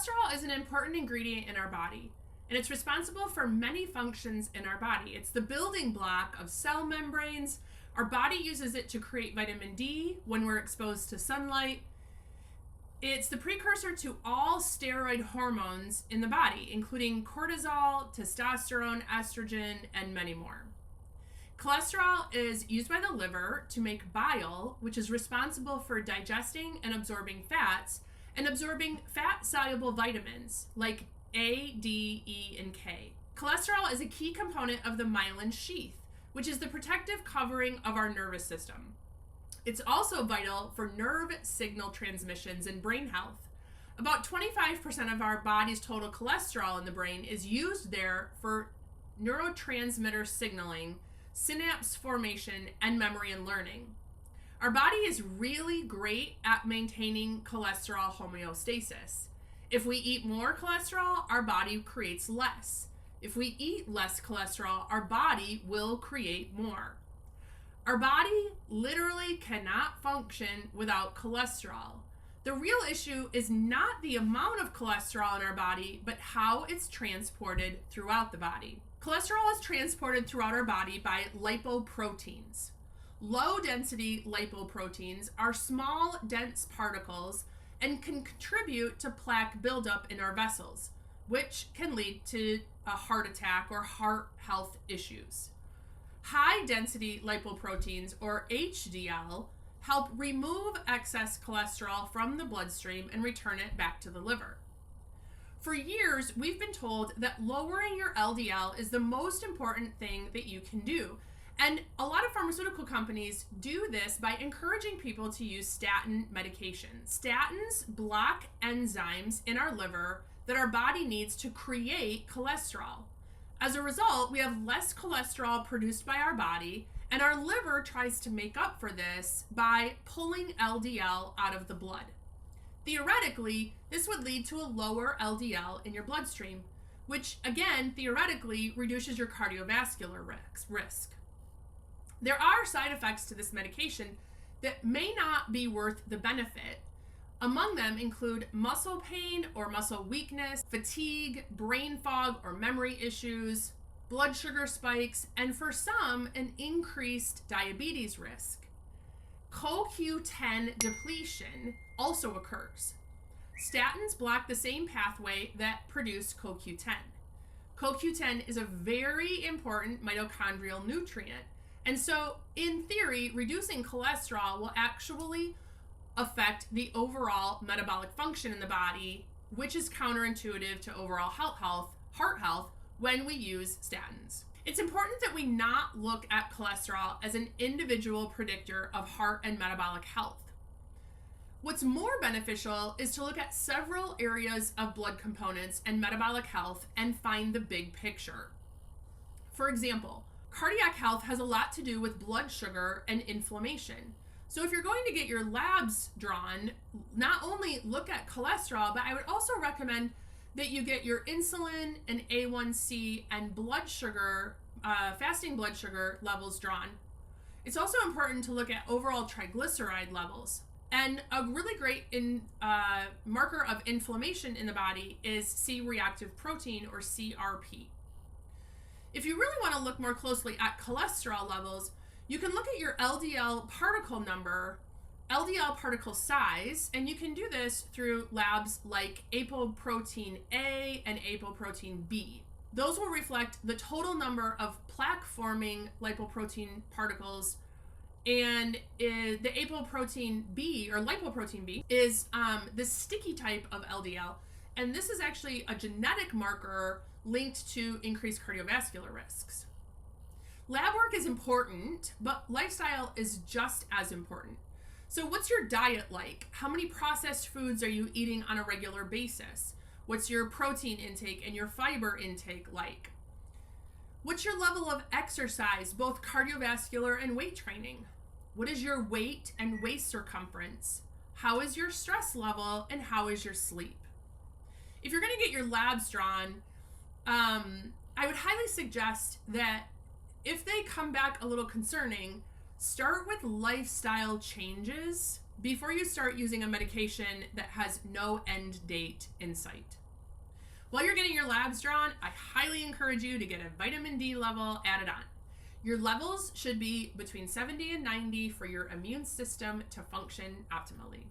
Cholesterol is an important ingredient in our body, and it's responsible for many functions in our body. It's the building block of cell membranes. Our body uses it to create vitamin D when we're exposed to sunlight. It's the precursor to all steroid hormones in the body, including cortisol, testosterone, estrogen, and many more. Cholesterol is used by the liver to make bile, which is responsible for digesting and absorbing fats and absorbing fat-soluble vitamins like A, D, E, and K. Cholesterol is a key component of the myelin sheath, which is the protective covering of our nervous system. It's also vital for nerve signal transmissions and brain health. About 25% of our body's total cholesterol in the brain is used there for neurotransmitter signaling, synapse formation, and memory and learning. Our body is really great at maintaining cholesterol homeostasis. If we eat more cholesterol, our body creates less. If we eat less cholesterol, our body will create more. Our body literally cannot function without cholesterol. The real issue is not the amount of cholesterol in our body, but how it's transported throughout the body. Cholesterol is transported throughout our body by lipoproteins. Low-density lipoproteins are small, dense particles and can contribute to plaque buildup in our vessels, which can lead to a heart attack or heart health issues. High-density lipoproteins, or HDL, help remove excess cholesterol from the bloodstream and return it back to the liver. For years, we've been told that lowering your LDL is the most important thing that you can do. And a lot of pharmaceutical companies do this by encouraging people to use statin medication. Statins block enzymes in our liver that our body needs to create cholesterol. As a result, we have less cholesterol produced by our body, and our liver tries to make up for this by pulling LDL out of the blood. Theoretically, this would lead to a lower LDL in your bloodstream, which again, theoretically, reduces your cardiovascular risk. There are side effects to this medication that may not be worth the benefit. Among them include muscle pain or muscle weakness, fatigue, brain fog or memory issues, blood sugar spikes, and for some, an increased diabetes risk. CoQ10 depletion also occurs. Statins block the same pathway that produce CoQ10. CoQ10 is a very important mitochondrial nutrient, and so in theory, reducing cholesterol will actually affect the overall metabolic function in the body, which is counterintuitive to overall heart health when we use statins. It's important that we not look at cholesterol as an individual predictor of heart and metabolic health. What's more beneficial is to look at several areas of blood components and metabolic health and find the big picture. For example, cardiac health has a lot to do with blood sugar and inflammation. So if you're going to get your labs drawn, not only look at cholesterol, but I would also recommend that you get your insulin and A1C and blood sugar, fasting blood sugar levels drawn. It's also important to look at overall triglyceride levels. And a really great marker of inflammation in the body is C-reactive protein, or CRP. If you really want to look more closely at cholesterol levels, you can look at your LDL particle number, LDL particle size, and you can do this through labs like apoprotein A and apoprotein B. Those will reflect the total number of plaque-forming lipoprotein particles, and the apoprotein B, or lipoprotein B, is the sticky type of LDL, and this is actually a genetic marker linked to increased cardiovascular risks. Lab work is important, but lifestyle is just as important. So what's your diet like? How many processed foods are you eating on a regular basis? What's your protein intake and your fiber intake like? What's your level of exercise, both cardiovascular and weight training? What is your weight and waist circumference? How is your stress level, and how is your sleep? If you're going to get your labs drawn, I would highly suggest that if they come back a little concerning, start with lifestyle changes before you start using a medication that has no end date in sight. While you're getting your labs drawn, I highly encourage you to get a vitamin D level added on. Your levels should be between 70 and 90 for your immune system to function optimally.